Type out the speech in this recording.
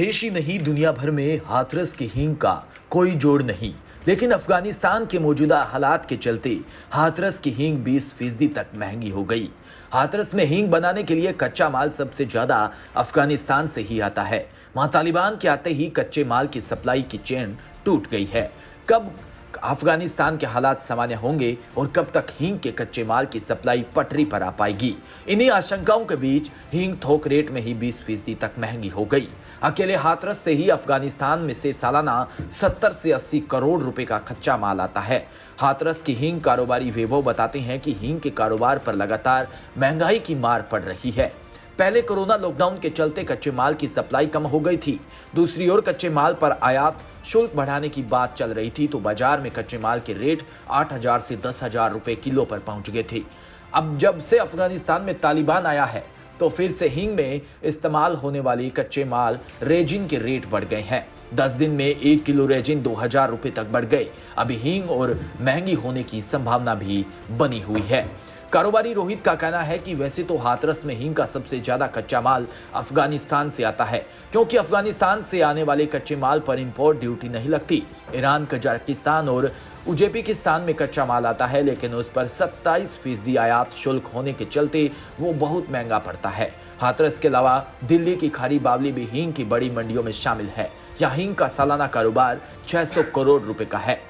देश ही नहीं दुनिया भर में हाथरस की हींग का कोई जोड़ नहीं। लेकिन अफगानिस्तान के मौजूदा हालात के चलते हाथरस की हींग 20% तक महंगी हो गई। हाथरस में हींग बनाने के लिए कच्चा माल सबसे ज्यादा अफगानिस्तान से ही आता है। वहां तालिबान के आते ही कच्चे माल की सप्लाई की चेन टूट गई है। कब अफगानिस्तान के हालात सामान्य होंगे और कब तक हींग के कच्चे माल की सप्लाई पटरी पर आ पाएगी, इन्हीं आशंकाओं के बीच हींग थोक रेट में ही 20% तक महंगी हो गई। अकेले हाथरस से ही अफगानिस्तान में से सालाना 70 से 80 करोड़ रुपए का कच्चा माल आता है। हाथरस की हींग कारोबारी वैभव बताते हैं कि हींग के कारोबार पर लगातार महंगाई की मार पड़ रही है। पहले कोरोना लॉकडाउन के चलते कच्चे माल की सप्लाई कम हो गई थी। दूसरी ओर कच्चे माल पर आयात शुल्क बढ़ाने की बात चल रही थी तो बाजार में कच्चे माल के रेट 8,000 से 10,000 रुपए किलो पर पहुंच गए थे। अब जब से अफगानिस्तान में तालिबान आया है तो फिर से हींग में इस्तेमाल होने वाली कच्चे माल रेजिन के रेट बढ़ गए हैं। 10 दिन में 1 किलो रेजिन 2,000 रुपए तक बढ़ गए। अभी हींग और महंगी होने की संभावना भी बनी हुई है। कारोबारी रोहित का कहना है कि वैसे तो हाथरस में हींग का सबसे ज्यादा कच्चा माल अफगानिस्तान से आता है, क्योंकि अफगानिस्तान से आने वाले कच्चे माल पर इंपोर्ट ड्यूटी नहीं लगती। ईरान, कजाकिस्तान और उज्बेकिस्तान में कच्चा माल आता है, लेकिन उस पर 27% आयात शुल्क होने के चलते वो बहुत महंगा पड़ता है। हाथरस के अलावा दिल्ली की खारी बावली भी हींग की बड़ी मंडियों में शामिल है। यहाँ हींग का सालाना कारोबार 600 करोड़ रुपए का है।